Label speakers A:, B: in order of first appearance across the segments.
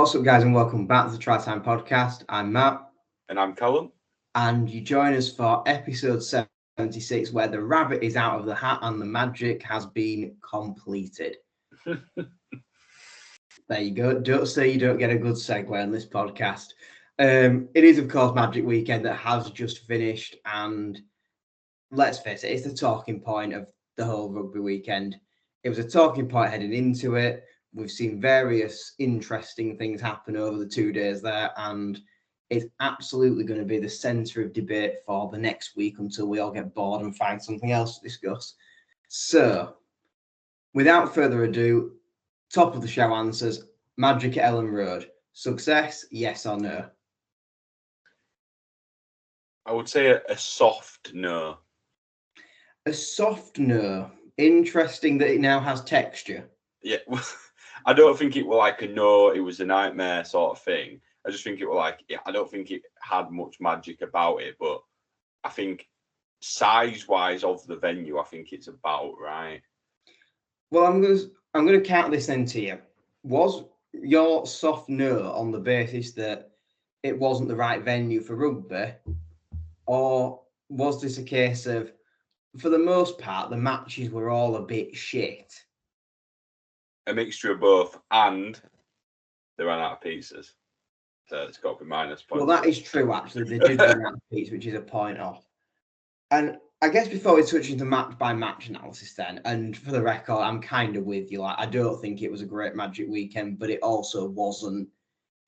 A: What's up, guys, and welcome back to the Try Time Podcast. I'm Matt.
B: And I'm Callum.
A: And you join us for episode 76, where the rabbit is out of the hat and the magic has been completed. There you go. Don't say you don't get a good segue on this podcast. It is, of course, Magic Weekend that has just finished. And let's face it, it's the talking point of the whole rugby weekend. It was a talking point heading into it. We've seen various interesting things happen over the 2 days there, and it's absolutely going to be the centre of debate for the next week until we all get bored and find something else to discuss. So, without further ado, top of the show answers, Magic at Ellen Road. Success, yes or no?
B: I would say a soft no.
A: A soft no. Interesting that it now has texture.
B: Yeah. I don't think it was like a no, it was a nightmare sort of thing. I just think it was like, I don't think it had much magic about it, but I think size-wise of the venue, I think it's about right.
A: Well, I'm going to count this then to you. Was your soft no on the basis that it wasn't the right venue for rugby, or was this a case of, for the most part, the matches were all a bit shit?
B: A mixture of both, and they ran out of pizzas. So it's got to be minus points.
A: Well, that is true, actually. They did run out of pizzas, which is a point off. And I guess before we touch into match-by-match analysis then, and for the record, I'm kind of with you. Like, I don't think it was a great Magic Weekend, but it also wasn't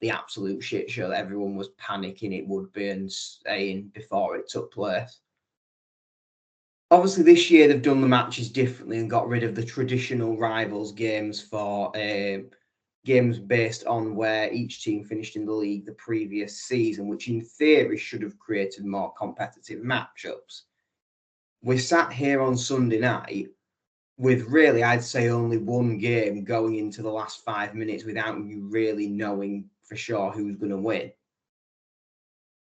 A: the absolute shit show that everyone was panicking it would be and saying before it took place. Obviously, this year they've done the matches differently and got rid of the traditional rivals games for games based on where each team finished in the league the previous season, which in theory should have created more competitive matchups. We're sat here on Sunday night with really, I'd say, only one game going into the last 5 minutes without you really knowing for sure who's going to win.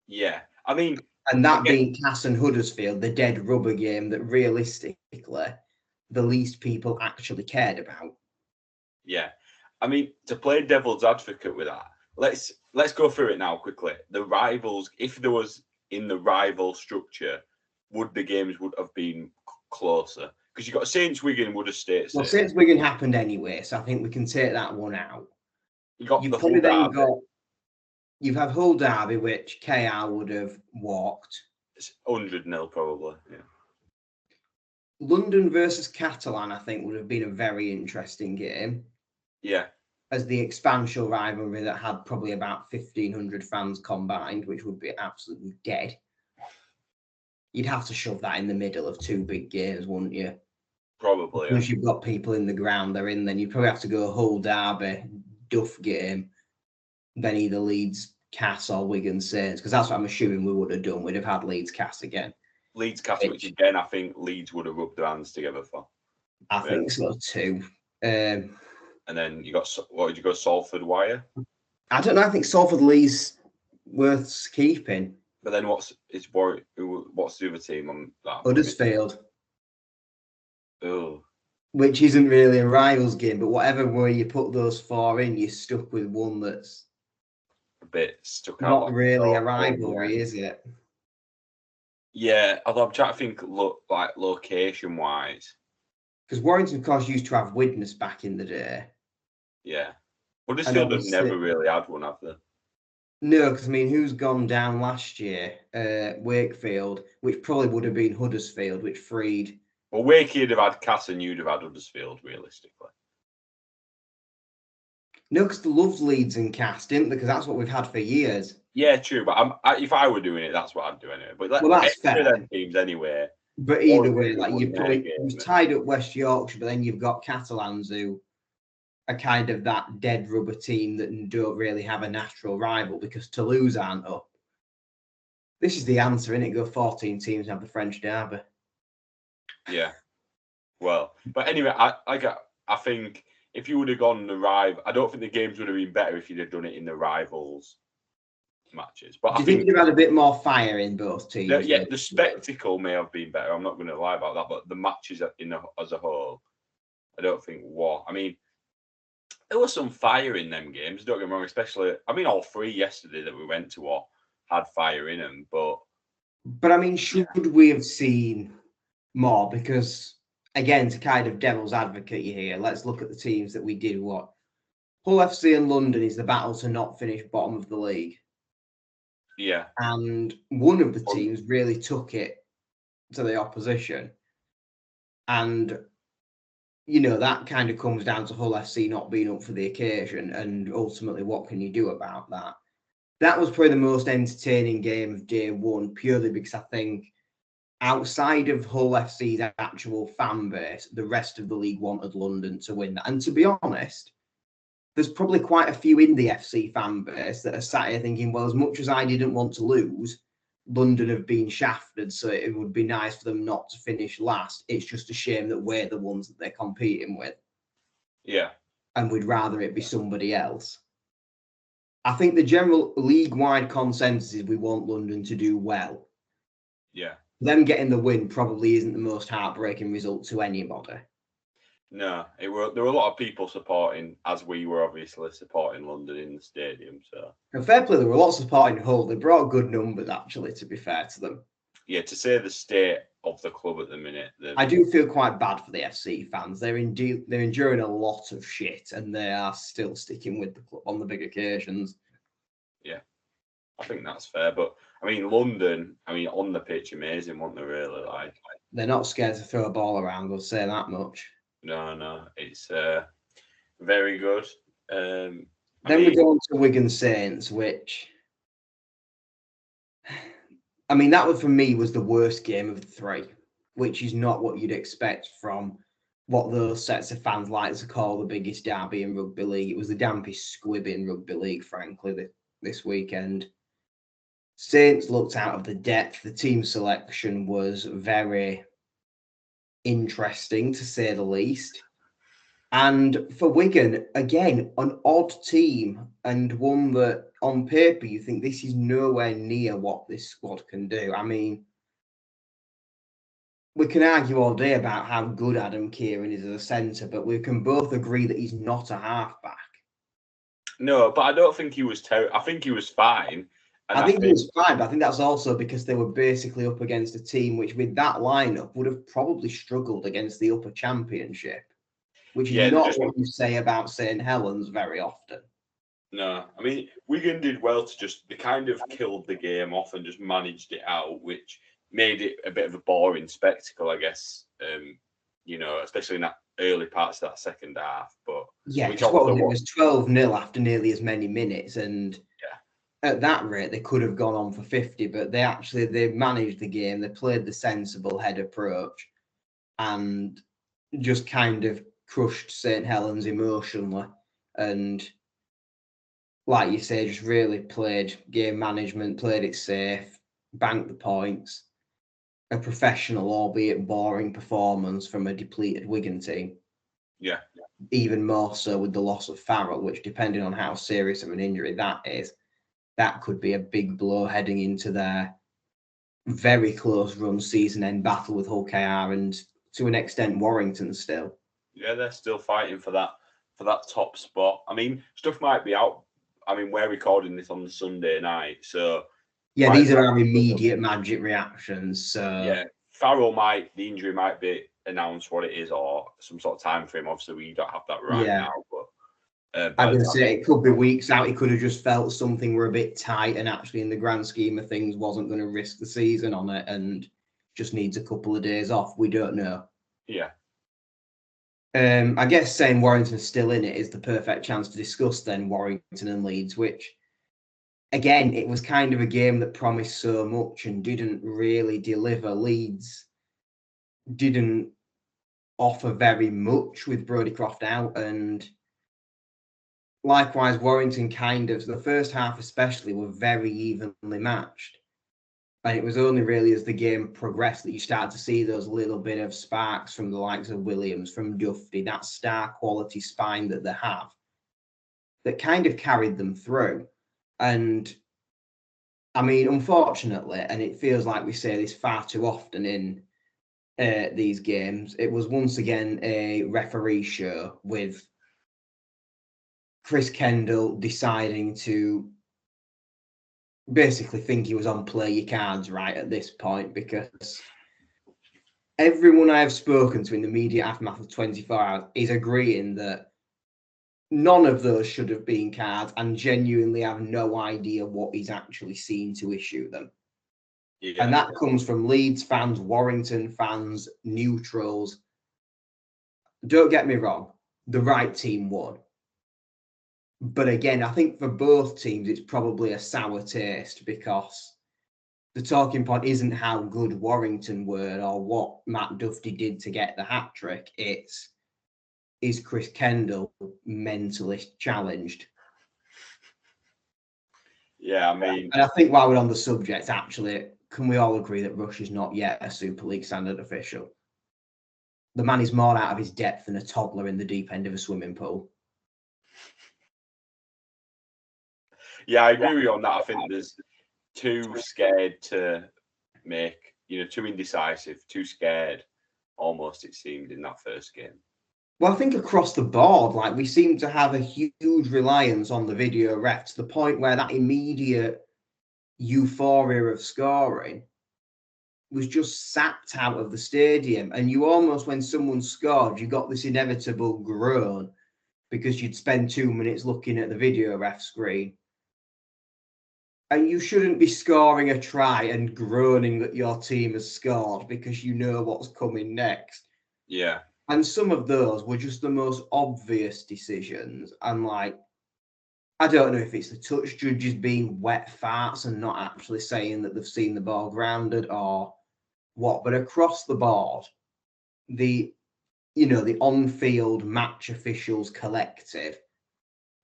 B: Yeah, I mean...
A: And that being Cass and Huddersfield, the dead rubber game that realistically the least people actually cared about.
B: Yeah. I mean, to play devil's advocate with that, let's go through it now quickly. The rivals, if there was in the rival structure, the games would have been closer? Because you've got Saints Wigan would have stayed.
A: Well, Saints Wigan happened anyway, so I think we can take that one out.
B: You've probably then got...
A: You've had Hull Derby, which KR would have walked.
B: It's 100-0 probably, yeah.
A: London versus Catalan, I think, would have been a very interesting game.
B: Yeah.
A: As the expansion rivalry that had probably about 1,500 fans combined, which would be absolutely dead. You'd have to shove that in the middle of two big games, wouldn't you?
B: Probably,
A: Once you've got people in the ground they're in, then you'd probably have to go Hull Derby, Duff game, then either Leeds Cass or Wigan Saints, because that's what I'm assuming we would have done. We'd have had Leeds Cass again.
B: Leeds Cass, which again I think Leeds would have rubbed their hands together for.
A: I think so too.
B: And then you got, what did you go, Salford Wire?
A: I don't know. I think Salford Leeds worth keeping.
B: But then what's the other team on that?
A: Huddersfield.
B: Oh.
A: Which isn't really a rivals game, but whatever way you put those four in, you're stuck with one that's
B: a bit stuck out.
A: Not really a rivalry, is it?
B: Yeah, although I'm trying to think, location-wise.
A: Because Warrington, of course, used to have Widnes back in the day.
B: Yeah. Huddersfield have never really had one, have they?
A: No, because, I mean, who's gone down last year? Wakefield, which probably would have been Huddersfield, which freed...
B: Well, Wakey would have had Cass and you'd have had Huddersfield, realistically.
A: No, because they loved Leeds and Cass, didn't they? Because that's what we've had for years.
B: Yeah, true. But if I were doing it, that's what I'd do anyway. But
A: that's fair.
B: Them teams anyway.
A: But either way, like you've tied up West Yorkshire, but then you've got Catalans who are kind of that dead rubber team that don't really have a natural rival because Toulouse aren't up. This is the answer, innit? Go 14 teams and have the French derby.
B: Yeah. Well, but anyway, I think if you would have gone the rival, I don't think the games would have been better if you'd have done it in the rivals matches. But
A: do you think you'd have had a bit more fire in both teams?
B: The spectacle may have been better. I'm not going to lie about that, but the matches as a whole, I don't think what. I mean, there was some fire in them games. Don't get me wrong, especially I mean all three yesterday that we went to all had fire in them, but
A: I mean, should we have seen more? Because again, to kind of devil's advocate you here, let's look at the teams that we did what. Hull FC and London is the battle to not finish bottom of the league.
B: yeah.
A: And one of the teams really took it to the opposition. And, you know, that kind of comes down to Hull FC not being up for the occasion. And ultimately, what can you do about that? That was probably the most entertaining game of day one, purely because I think outside of Hull FC's actual fan base, the rest of the league wanted London to win that. And to be honest, there's probably quite a few in the FC fan base that are sat here thinking, well, as much as I didn't want to lose, London have been shafted, so it would be nice for them not to finish last. It's just a shame that we're the ones that they're competing with.
B: Yeah.
A: And we'd rather it be somebody else. I think the general league-wide consensus is we want London to do well.
B: Yeah.
A: Them getting the win probably isn't the most heartbreaking result to anybody.
B: No, there were a lot of people supporting, as we were obviously supporting London in the stadium. So,
A: and fair play, there were lots of supporting Hull. They brought good numbers, actually, to be fair to them.
B: Yeah, to say the state of the club at the minute,
A: I do feel quite bad for the FC fans. They're enduring a lot of shit, and they are still sticking with the club on the big occasions.
B: Yeah, I think that's fair. But I mean, London, on the pitch, amazing, weren't they? Really, like
A: they're not scared to throw a ball around. I'll say that much.
B: No, it's very good.
A: Then we go on to Wigan Saints, which, I mean, that was for me was the worst game of the three, which is not what you'd expect from what those sets of fans like to call the biggest derby in rugby league. It was the dampest squib in rugby league, frankly, this weekend. Saints looked out of the depth. The team selection was very interesting, to say the least. And for Wigan, again, an odd team and one that on paper you think this is nowhere near what this squad can do. I mean, we can argue all day about how good Adam Kieran is as a centre, but we can both agree that he's not a halfback.
B: No, but I don't think he was terrible. I think he was fine.
A: I think he was fine, but I think that's also because they were basically up against a team which, with that lineup, would have probably struggled against the upper championship, which is not what you say about St Helens very often.
B: No, I mean, Wigan did well to they kind of killed the game off and just managed it out, which made it a bit of a boring spectacle, I guess, especially in that early parts of that second half. But
A: yeah, it was 12-0 after nearly as many minutes, and at that rate, they could have gone on for 50, but they managed the game. They played the sensible head approach and just kind of crushed St Helens emotionally. And like you say, just really played game management, played it safe, banked the points. A professional, albeit boring performance from a depleted Wigan team.
B: Yeah.
A: Even more so with the loss of Farrell, which, depending on how serious of an injury that is, that could be a big blow heading into their very close run season end battle with Hull KR and to an extent Warrington still.
B: Yeah, they're still fighting for that top spot. I mean, stuff might be out. I mean, we're recording this on the Sunday night, so
A: yeah, these are our immediate magic reactions. So
B: yeah, the injury might be announced what it is or some sort of time frame. Obviously, we don't have that right now, but.
A: I'm going to say it could be weeks out. He could have just felt something were a bit tight and actually in the grand scheme of things wasn't going to risk the season on it and just needs a couple of days off. We don't know.
B: Yeah.
A: I guess saying Warrington's still in it is the perfect chance to discuss then Warrington and Leeds, which, again, it was kind of a game that promised so much and didn't really deliver. Leeds didn't offer very much with Brodie Croft out, and likewise, Warrington the first half especially, were very evenly matched. And it was only really as the game progressed that you started to see those little bit of sparks from the likes of Williams, from Duffy, that star quality spine that they have, that kind of carried them through. And I mean, unfortunately, and it feels like we say this far too often in these games, it was once again a referee show with Chris Kendall deciding to basically think he was on play your cards right at this point, because everyone I have spoken to in the media aftermath of 24 hours is agreeing that none of those should have been cards, and genuinely have no idea what he's actually seen to issue them. Yeah. And that comes from Leeds fans, Warrington fans, neutrals. Don't get me wrong, the right team won. But again, I think for both teams, it's probably a sour taste, because the talking point isn't how good Warrington were or what Matt Duffy did to get the hat trick. It's, is Chris Kendall mentally challenged?
B: Yeah, I mean...
A: And I think while we're on the subject, actually, can we all agree that Rush is not yet a Super League standard official? The man is more out of his depth than a toddler in the deep end of a swimming pool.
B: Yeah, I agree with you on that. I think there's too scared to make, too indecisive, too scared, almost, it seemed, in that first game.
A: Well, I think across the board, like, we seem to have a huge reliance on the video ref, to the point where that immediate euphoria of scoring was just sapped out of the stadium. And you almost, when someone scored, you got this inevitable groan because you'd spend 2 minutes looking at the video ref screen. And you shouldn't be scoring a try and groaning that your team has scored, because you know what's coming next.
B: Yeah.
A: And some of those were just the most obvious decisions. And like, I don't know if it's the touch judges being wet farts and not actually saying that they've seen the ball grounded or what, but across the board, the on-field match officials collective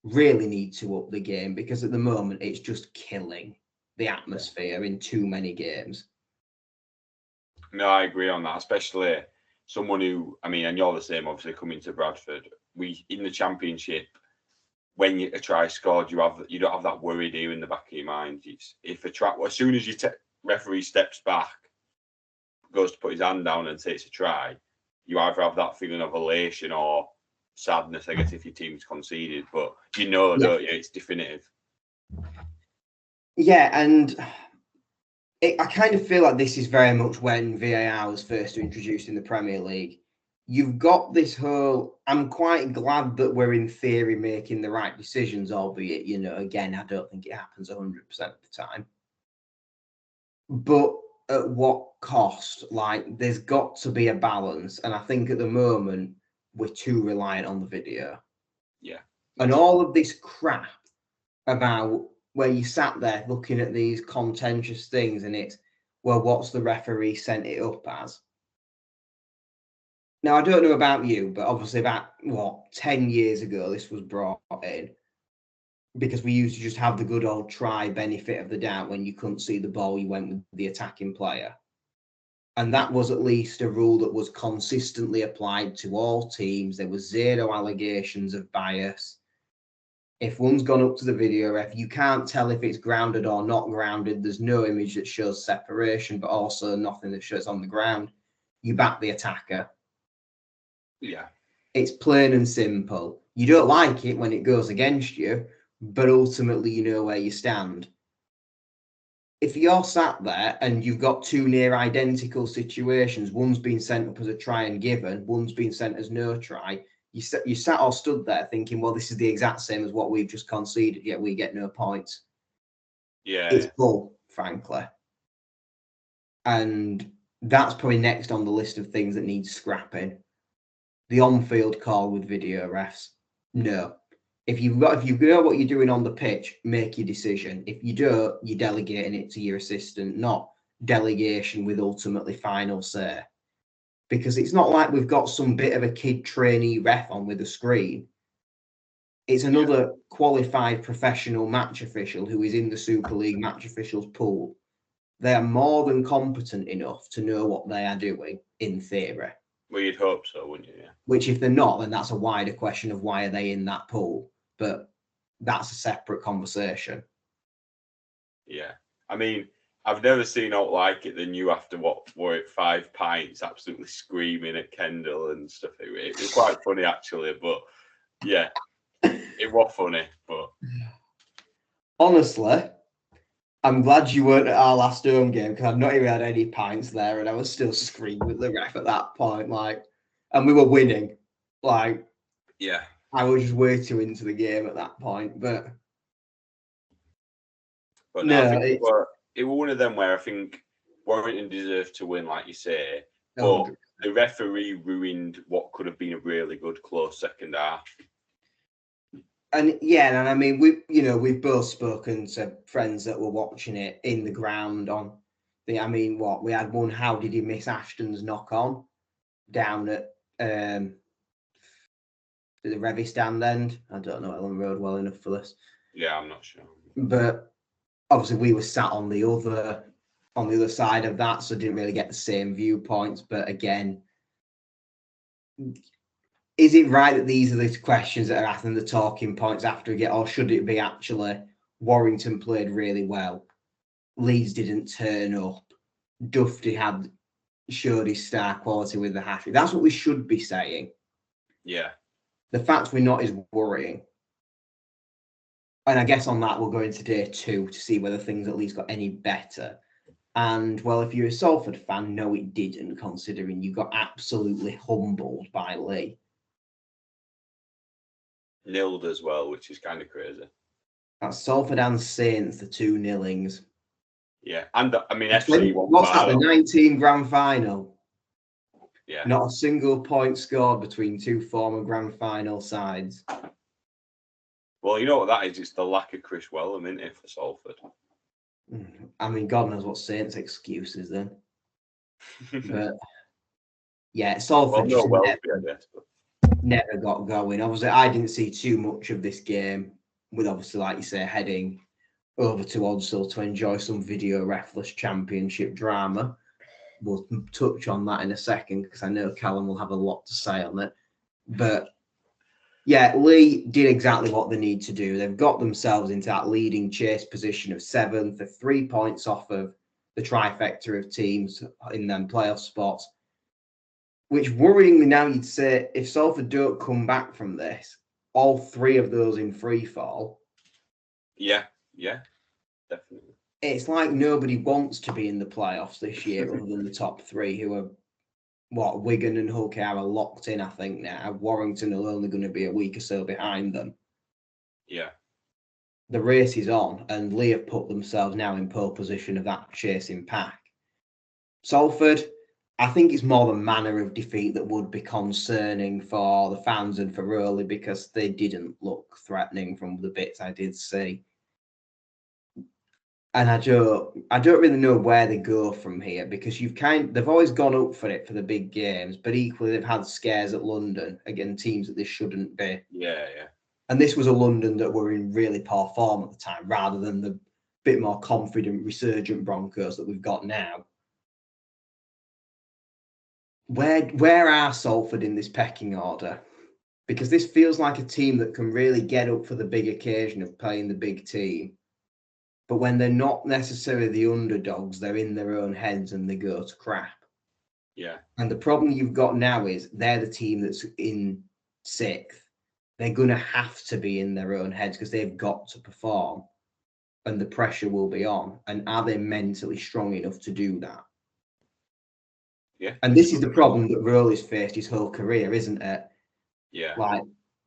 A: really need to up the game, because at the moment it's just killing the atmosphere in too many games.
B: No, I agree on that, especially someone who, and you're the same, obviously, coming to Bradford. We, in the Championship, when a try scored, you don't have that worry, do you, in the back of your mind? If a try, as soon as referee steps back, goes to put his hand down and takes a try, you either have that feeling of elation or sadness, I guess, if your team's conceded. But don't you? It's definitive.
A: Yeah, and I kind of feel like this is very much when VAR was first introduced in the Premier League. You've got this whole, I'm quite glad that we're in theory making the right decisions, albeit, again, I don't think it happens 100% of the time. But at what cost? Like, there's got to be a balance. And I think at the moment, we're too reliant on the video.
B: Yeah.
A: And all of this crap about where you sat there looking at these contentious things, and it's, well, what's the referee sent it up as? Now, I don't know about you, but obviously about, 10 years ago, this was brought in, because we used to just have the good old try benefit of the doubt. When you couldn't see the ball, you went with the attacking player. And that was at least a rule that was consistently applied to all teams. There was zero allegations of bias. If one's gone up to the video ref, you can't tell if it's grounded or not grounded. There's no image that shows separation, but also nothing that shows on the ground. You back the attacker.
B: Yeah.
A: It's plain and simple. You don't like it when it goes against you, but ultimately you know where you stand. If you're sat there and you've got two near identical situations, one's been sent up as a try and given, one's been sent as no try, you sat or stood there thinking, well, this is the exact same as what we've just conceded, yet we get no points.
B: Yeah.
A: It's bull, frankly. And that's probably next on the list of things that need scrapping. The on-field call with video refs. No. If you know what you're doing on the pitch, make your decision. If you don't, you're delegating it to your assistant, not delegation with ultimately final say. Because it's not like we've got some bit of a kid trainee ref on with a screen. It's another qualified professional match official who is in the Super League match officials pool. They are more than competent enough to know what they are doing, in theory.
B: Well, you'd hope so, wouldn't you? Yeah.
A: Which, if they're not, then that's a wider question of why are they in that pool. But that's a separate conversation.
B: Yeah. I've never seen out like it than you after, 5 pints, absolutely screaming at Kendall and stuff. It was quite funny, actually. But, yeah, It was funny, but
A: honestly, I'm glad you weren't at our last home game because I've not even had any pints there, and I was still screaming with the ref at that point. Like, and we were winning. Like,
B: yeah,
A: I was just way too into the game at that point. But
B: no,
A: no,
B: I think it was one of them where I think Warrington deserved to win, like you say, but the referee ruined what could have been a really good close second half.
A: And yeah, and I mean, we've both spoken to friends that were watching it in the ground on the. I mean, we had one. How did he miss Ashton's knock on down at the Revy stand end? I don't know Ellen Road well enough for this.
B: Yeah, I'm not sure.
A: But obviously, we were sat on the other side of that, so didn't really get the same viewpoints. But again, is it right that these are the questions that are asked and the talking points after a game, or should it be actually Warrington played really well, Leeds didn't turn up, Dufty showed his star quality with the hat-trick? That's what we should be saying.
B: Yeah.
A: The fact we're not is worrying. And I guess on that we'll go into day 2 to see whether things at least got any better. And well, if you're a Salford fan, no, it didn't, considering you got absolutely humbled by Lee.
B: Nilled as well, which is kind of crazy.
A: That's Salford and Saints, the 2 nillings.
B: Yeah, and I mean, FC won.
A: What's that, the 19 grand final?
B: Yeah.
A: Not a single point scored between 2 former grand final sides.
B: Well, you know what that is? It's the lack of Chris Wellham, isn't it, for Salford?
A: I mean, God knows what Saints' excuse is then. But yeah, Salford never got going. Obviously, I didn't see too much of this game, with obviously, like you say, heading over to Odsall to enjoy some video refless championship drama. We'll touch on that in a second because I know Callum will have a lot to say on it. But yeah, Lee did exactly what they need to do. They've got themselves into that leading chase position of 7th, for 3 points off of the trifecta of teams in them playoff spots. Which worryingly now you'd say, if Salford don't come back from this, all 3 of those in free fall.
B: Yeah, definitely.
A: It's like nobody wants to be in the playoffs this year other than the top 3 who are, Wigan and Hull KR are locked in, I think, now. Warrington are only going to be a week or so behind them.
B: Yeah.
A: The race is on, and Lee have put themselves now in pole position of that chasing pack. Salford, I think it's more the manner of defeat that would be concerning for the fans and for Rowley, because they didn't look threatening from the bits I did see. And I don't really know where they go from here, because they've always gone up for it for the big games, but equally they've had scares at London against teams that they shouldn't be.
B: Yeah.
A: And this was a London that were in really poor form at the time, rather than the bit more confident, resurgent Broncos that we've got now. Where are Salford in this pecking order? Because this feels like a team that can really get up for the big occasion of playing the big team. But when they're not necessarily the underdogs, they're in their own heads and they go to crap.
B: Yeah.
A: And the problem you've got now is they're the team that's in 6th. They're going to have to be in their own heads because they've got to perform. And the pressure will be on. And are they mentally strong enough to do that?
B: Yeah.
A: And this is the problem that Rowley's faced his whole career, isn't it?
B: Yeah.
A: Like,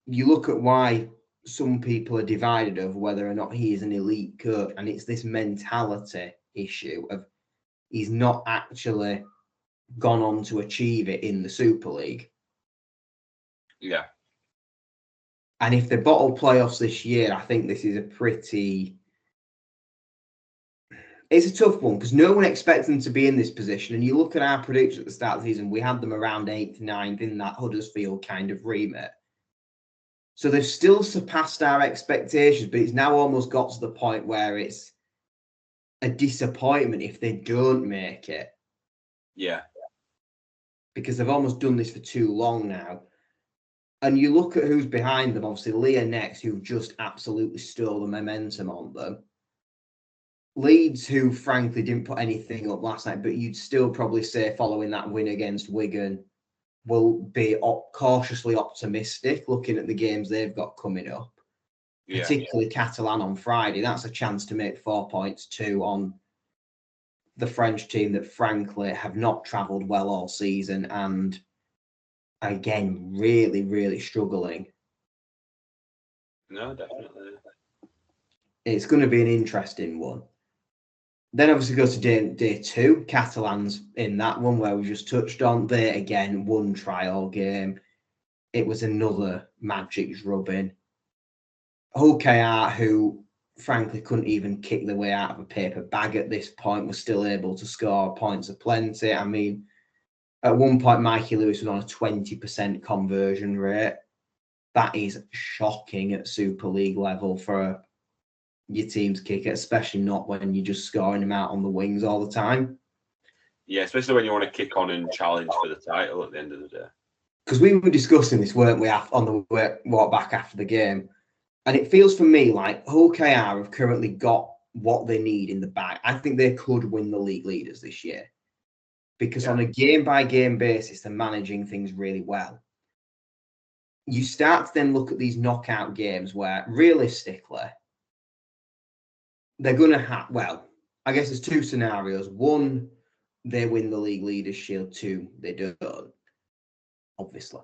A: you look at why some people are divided over whether or not he is an elite coach, and it's this mentality issue of he's not actually gone on to achieve it in the Super League.
B: Yeah.
A: And if they bottle playoffs this year, I think this is it's a tough one, because no one expects them to be in this position. And you look at our predictions at the start of the season, we had them around 8th, 9th in that Huddersfield kind of remit. So they've still surpassed our expectations, but it's now almost got to the point where it's a disappointment if they don't make it.
B: Yeah.
A: Because they've almost done this for too long now. And you look at who's behind them, obviously Leah next, who just absolutely stole the momentum on them. Leeds, who frankly didn't put anything up last night, but you'd still probably say following that win against Wigan, will be cautiously optimistic looking at the games they've got coming up, particularly Catalan on Friday. That's a chance to make 4 points too on the French team that frankly have not travelled well all season and again really, really struggling.
B: No, definitely.
A: It's going to be an interesting one. Then obviously go to day 2. Catalans in that one where we just touched on. They again won trial game. It was another magic drubbing. Hull KR, who frankly couldn't even kick their way out of a paper bag at this point, was still able to score points aplenty. I mean, at one point, Mikey Lewis was on a 20% conversion rate. That is shocking at Super League level for your team's kicker, especially not when you're just scoring them out on the wings all the time.
B: Yeah, especially when you want to kick on and challenge for the title at the end of the day.
A: Because we were discussing this, weren't we, on the walk back after the game? And it feels for me like Hull KR have currently got what they need in the bag. I think they could win the league leaders this year. Because on a game-by-game basis, they're managing things really well. You start to then look at these knockout games where, realistically, they're going to have, well, I guess there's 2 scenarios. 1, they win the league leaders shield. 2, they don't, obviously.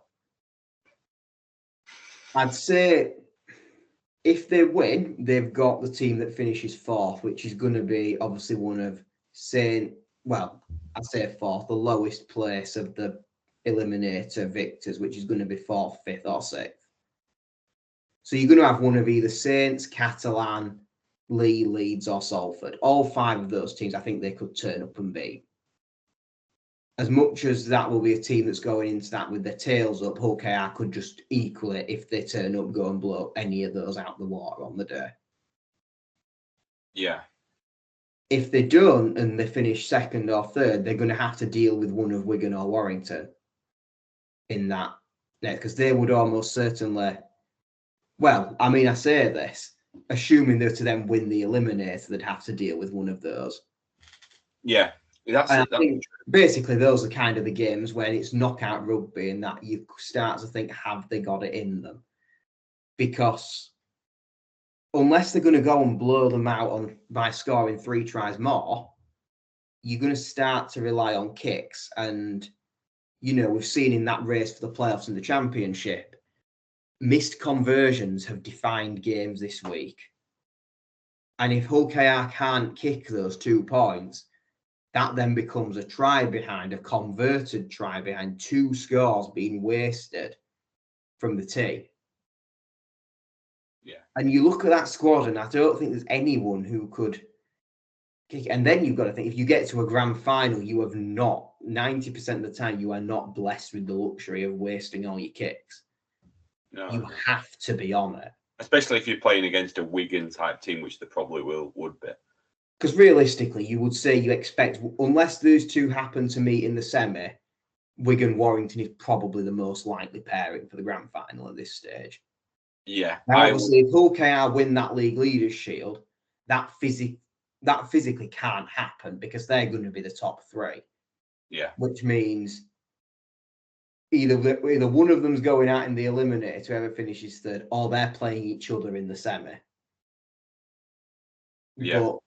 A: I'd say if they win, they've got the team that finishes 4th, which is going to be obviously one of I'd say 4th, the lowest place of the eliminator victors, which is going to be 4th, 5th, or 6th. So you're going to have one of either Saints, Catalan, Leeds, or Salford. All 5 of those teams, I think they could turn up and beat. As much as that will be a team that's going into that with their tails up, Hull KR could just equal it if they turn up, go and blow any of those out the water on the day.
B: Yeah.
A: If they don't and they finish 2nd or 3rd, they're going to have to deal with one of Wigan or Warrington in that net, because they would almost certainly, well, I mean, I say this, assuming they're to then win the eliminator, they'd have to deal with one of those.
B: Yeah.
A: I think basically those are kind of the games when it's knockout rugby and that you start to think, have they got it in them? Because unless they're going to go and blow them out by scoring 3 tries more, you're going to start to rely on kicks. And, you know, we've seen in that race for the playoffs and the championship, missed conversions have defined games this week. And if Hull KR can't kick those 2 points, that then becomes a try behind, a converted try behind, 2 scores being wasted from the tee.
B: Yeah.
A: And you look at that squad, and I don't think there's anyone who could kick. And then you've got to think, if you get to a grand final, you have not, 90% of the time, you are not blessed with the luxury of wasting all your kicks.
B: No.
A: You have to be on it.
B: Especially if you're playing against a Wigan-type team, which they probably would be.
A: Because realistically, you would say you expect, unless those 2 happen to meet in the semi, Wigan-Warrington is probably the most likely pairing for the grand final at this stage.
B: Yeah.
A: Now, obviously, if Hull KR win that league leaders shield, that physically can't happen because they're going to be the top 3.
B: Yeah.
A: Which means either one of them's going out in the eliminator, whoever finishes 3rd, or they're playing each other in the semi.
B: Yeah.
A: But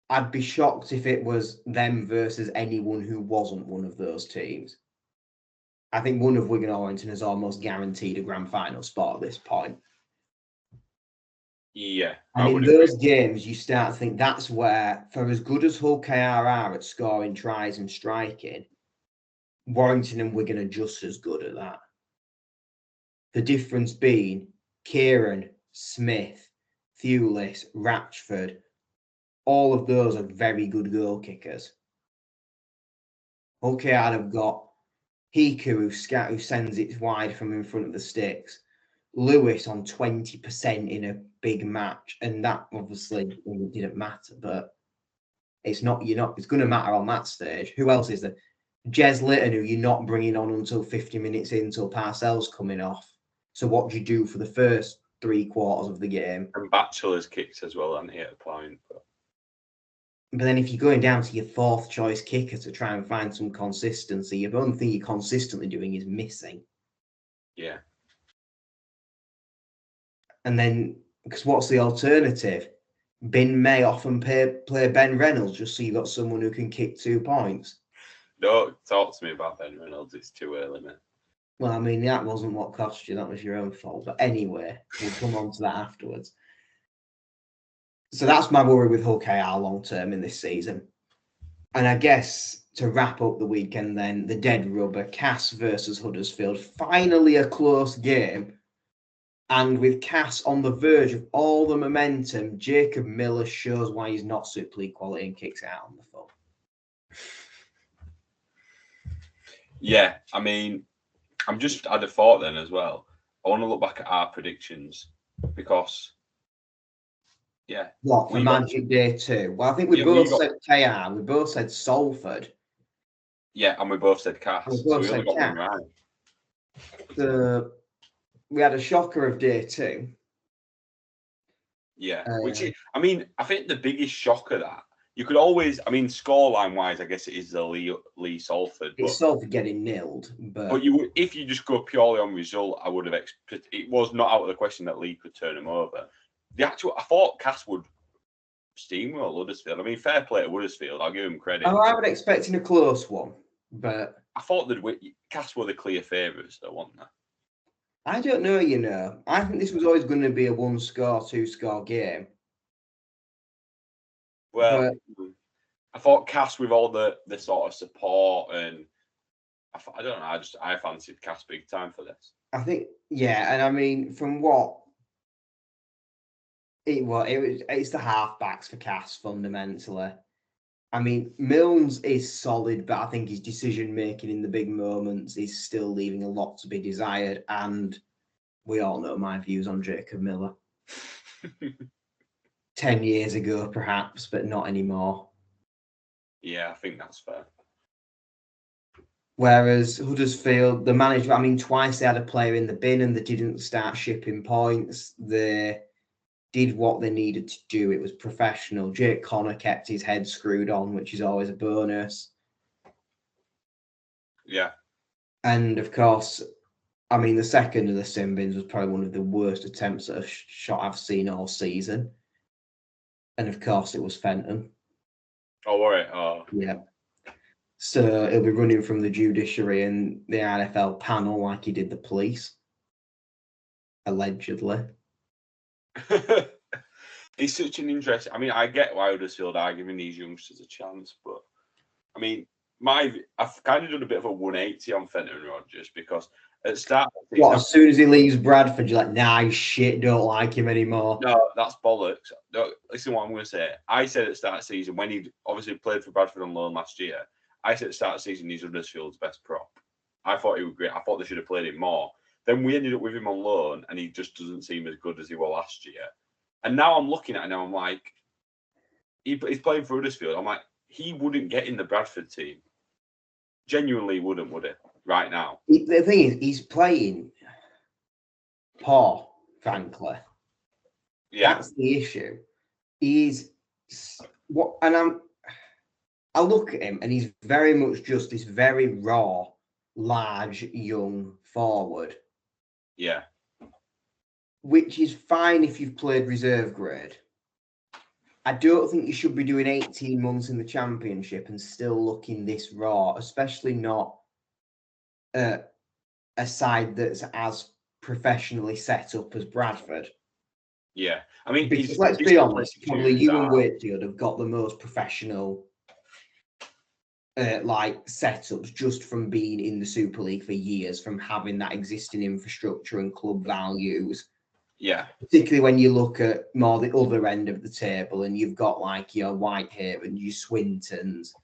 A: I'd be shocked if it was them versus anyone who wasn't one of those teams. I think one of Wigan or Warrington is almost guaranteed a grand final spot at this point.
B: Yeah.
A: And in those games, you start to think that's where, for as good as Hull KR are at scoring tries and striking, Warrington and Wigan are just as good at that. The difference being Kieran, Smith, Thewlis, Ratchford, all of those are very good goal kickers. Hull KR have got Hiku who sends it wide from in front of the sticks. Lewis on 20% in a big match, and that obviously didn't matter, but it's going to matter on that stage. Who else is there? Jez Litton, who you're not bringing on until 50 minutes in, until Parcells coming off. So what do you do for the first 3 quarters of the game?
B: And Batchelor's kicked as well, and he at a point. But...
A: But then if you're going down to your fourth choice kicker to try and find some consistency, the only thing you're consistently doing is missing.
B: Yeah.
A: And then, because what's the alternative? Bin May often play Ben Reynolds just so you've got someone who can kick 2 points.
B: Don't talk to me about Ben Reynolds. It's too early, man.
A: Well, I mean, that wasn't what cost you. That was your own fault. But anyway, we'll come on to that afterwards. So that's my worry with Hull KR long term in this season. And I guess to wrap up the weekend then, the dead rubber, Cass versus Huddersfield. Finally a close game. And with Cass on the verge of all the momentum, Jacob Miller shows why he's not Super League quality and kicks it out on the full.
B: Yeah, I mean, I'm just had a thought then as well. I want to look back at our predictions because, yeah.
A: What, for Magic Day 2? Well, I think we both said KR, we both said Salford.
B: Yeah, and we both said Cass.
A: We both
B: so we
A: said
B: only got
A: Cass.
B: one right.
A: We had a shocker of Day 2.
B: Yeah, which is, I mean, I think the biggest shocker that you could always, I mean, scoreline wise, I guess it is the Lee Salford.
A: It's Salford getting nilled, but
B: you, if you just go purely on result, I would have expected it was not out of the question that Lee could turn him over. I thought Cass would steamroll Huddersfield. I mean, fair play to Huddersfield. I'll give him credit.
A: I would expect a close one, but
B: I thought that Cass were the clear favourites, though, weren't they?
A: I don't know, you know. I think this was always going to be a 1-score, 2-score game.
B: Well, I thought Cass with all the sort of support and I don't know. I fancied Cass big time for this.
A: I think, yeah, and I mean, from what it's the halfbacks for Cass fundamentally. I mean, Milnes is solid, but I think his decision making in the big moments is still leaving a lot to be desired. And we all know my views on Jacob Miller. 10 years ago, perhaps, but not anymore.
B: Yeah, I think that's fair.
A: Whereas Huddersfield, the manager, I mean, twice they had a player in the bin and they didn't start shipping points. They did what they needed to do. It was professional. Jake Connor kept his head screwed on, which is always a bonus.
B: Yeah.
A: And of course, I mean, the second of the sin bins was probably one of the worst attempts at a shot I've seen all season. And of course, it was Fenton.
B: Oh, all right. Oh.
A: Yeah. So he'll be running from the judiciary and the NFL panel like he did the police. Allegedly.
B: It's such an interesting. I mean, I get why Huddersfield are giving these youngsters a chance, but I mean, I've kind of done a bit of a 180 on Fenton Rodgers because at the start,
A: as soon as he leaves Bradford, you're like, nah, he's shit, don't like him anymore.
B: No, that's bollocks. No, listen, what I'm going to say. I said at the start of the season when he obviously played for Bradford on loan last year. I said at the start of the season he's Huddersfield's best prop. I thought he was great. I thought they should have played him more. Then we ended up with him on loan, and he just doesn't seem as good as he was last year. And now I'm looking at him, and I'm like, he's playing for Huddersfield. I'm like, he wouldn't get in the Bradford team. Genuinely wouldn't, would it? Right now.
A: The thing is, he's playing poor, frankly.
B: Yeah.
A: That's the issue. I look at him and he's very much just this very raw, large, young forward.
B: Yeah.
A: Which is fine if you've played reserve grade. I don't think you should be doing 18 months in the Championship and still looking this raw, especially not a side that's as professionally set up as Bradford.
B: Yeah. I mean,
A: because let's be honest, probably you and Wakefield have got the most professional setups just from being in the Super League for years, from having that existing infrastructure and club values.
B: Yeah.
A: Particularly when you look at more the other end of the table and you've got like your Whitehaven, your Swintons,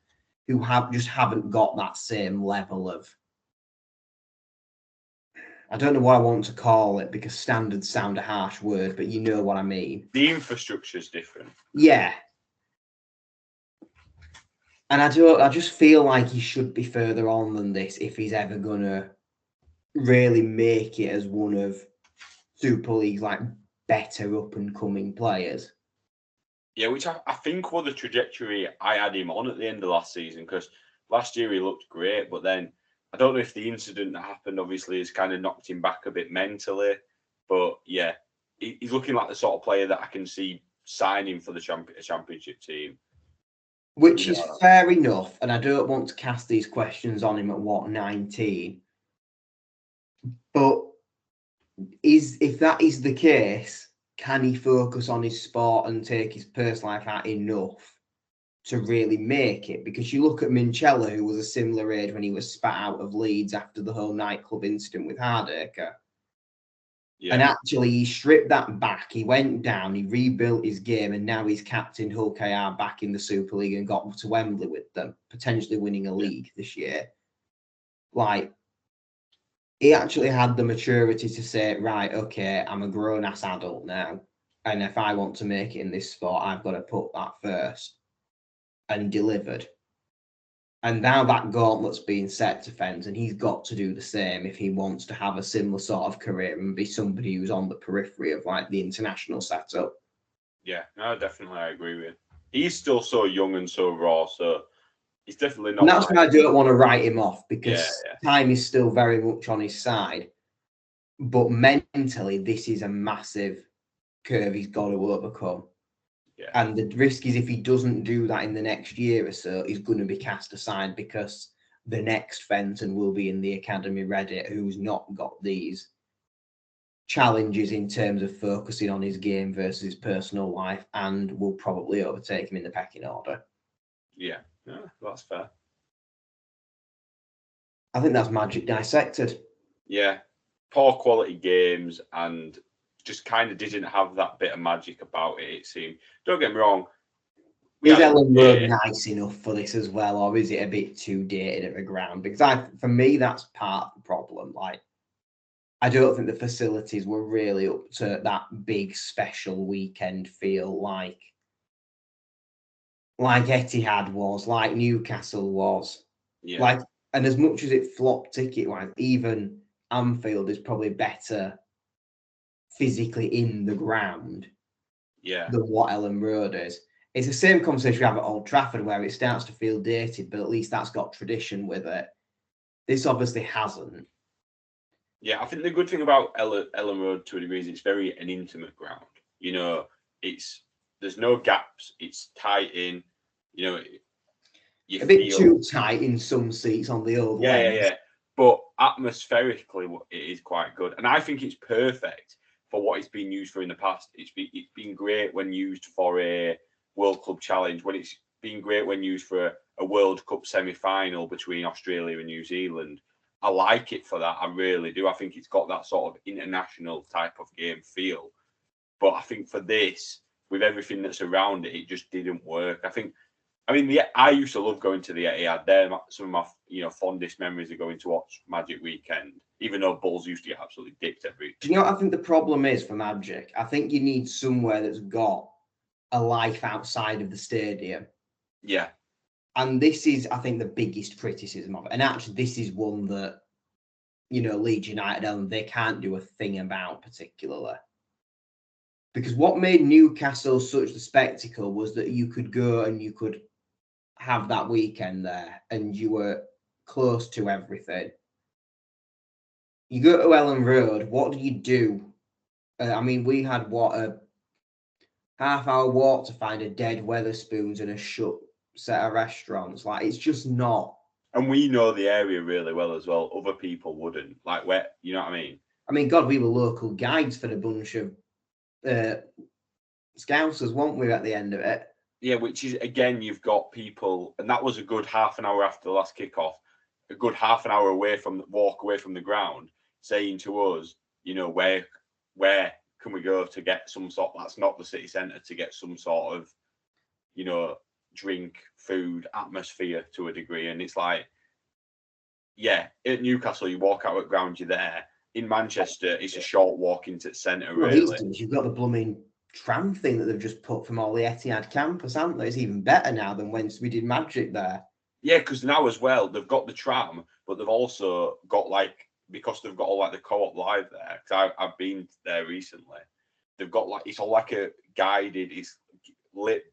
A: who haven't got that same level of, I don't know what I want to call it because standards sound a harsh word, but you know what I mean.
B: The infrastructure is different.
A: Yeah. And I just feel like he should be further on than this if he's ever going to really make it as one of Super League's like better up and coming players.
B: Yeah, which I think was the trajectory I had him on at the end of last season, because last year he looked great, but then I don't know if the incident that happened obviously has kind of knocked him back a bit mentally. But yeah, he's looking like the sort of player that I can see signing for the championship team.
A: Which is fair enough, and I don't want to cast these questions on him at 19. But if that is the case, can he focus on his sport and take his personal life out enough to really make it? Because you look at Minchella, who was a similar age when he was spat out of Leeds after the whole nightclub incident with Hardacre. Yeah. And actually, he stripped that back. He went down, he rebuilt his game, and now he's captained Hull KR back in the Super League and got to Wembley with them, potentially winning a league this year. Like, he actually had the maturity to say, right, okay, I'm a grown-ass adult now, and if I want to make it in this sport, I've got to put that first, and delivered. And now that gauntlet's being set to Fens, and he's got to do the same if he wants to have a similar sort of career and be somebody who's on the periphery of like the international setup.
B: Yeah, no, definitely, I agree with you. He's still so young and so raw, so he's definitely not.
A: And that's why I don't want to write him off, because time is still very much on his side. But mentally, this is a massive curve he's got to overcome. Yeah. And the risk is if he doesn't do that in the next year or so, he's going to be cast aside, because the next Fenton will be in the academy Reddit who's not got these challenges in terms of focusing on his game versus his personal life, and will probably overtake him in the pecking order.
B: Yeah, that's fair.
A: I think that's Magic dissected.
B: Yeah, poor quality games and just kind of didn't have that bit of magic about it, it seemed. Don't get me wrong.
A: Is Ellen Road nice enough for this as well, or is it a bit too dated at the ground? Because for me, that's part of the problem. Like, I don't think the facilities were really up to that big special weekend feel like Etihad was, like Newcastle was. Yeah. Like, and as much as it flopped ticket-wise, even Anfield is probably better physically in the ground than what Ellen Road is. It's the same conversation we have at Old Trafford, where it starts to feel dated, but at least that's got tradition with it. This obviously hasn't.
B: Yeah, I think the good thing about Ellen Road to a degree is it's very an intimate ground. You know, there's no gaps. It's tight in. You know,
A: a bit too tight in some seats on the old lanes.
B: Yeah. But atmospherically, it is quite good, and I think it's perfect for what it's been used for in the past. It's been great when used for a World Club Challenge. When it's been great when used for a World Cup semi-final between Australia and New Zealand. I like it for that. I really do. I think it's got that sort of international type of game feel. But I think for this, with everything that's around it, it just didn't work. I used to love going to the Etihad. They're some of my fondest memories of going to watch Magic Weekend, even though Bulls used to get absolutely dicked every.
A: Do you know what I think the problem is for Magic? I think you need somewhere that's got a life outside of the stadium.
B: Yeah.
A: And this is, I think, the biggest criticism of it. And actually, this is one that, Leeds United, they can't do a thing about particularly. Because what made Newcastle such a spectacle was that you could go and you could have that weekend there and you were close to everything. You go to Ellen Road, what do you do? We had a half-hour walk to find a dead Weatherspoons and a shut set of restaurants. Like, it's just not.
B: And we know the area really well as well. Other people wouldn't. Like, where, you know what I mean?
A: God, we were local guides for the bunch of Scousers, weren't we, at the end of it?
B: Yeah, which is, again, you've got people, and that was a good half an hour after the last kickoff, a good half an hour walk away from the ground, saying to us, where can we go to get some sort, that's not the city centre, to get some sort of, drink, food, atmosphere to a degree. And it's like, yeah, at Newcastle, you walk out at ground, you're there. In Manchester, it's a short walk into the centre, really.
A: You've got the blooming tram thing that they've just put from all the Etihad campus, haven't they? It's even better now than when we did Magic there.
B: Yeah, because now as well, they've got the tram, but they've also got, because they've got all the Co-op Live there, because I've been there recently, they've got it's all like a guided, it's lit,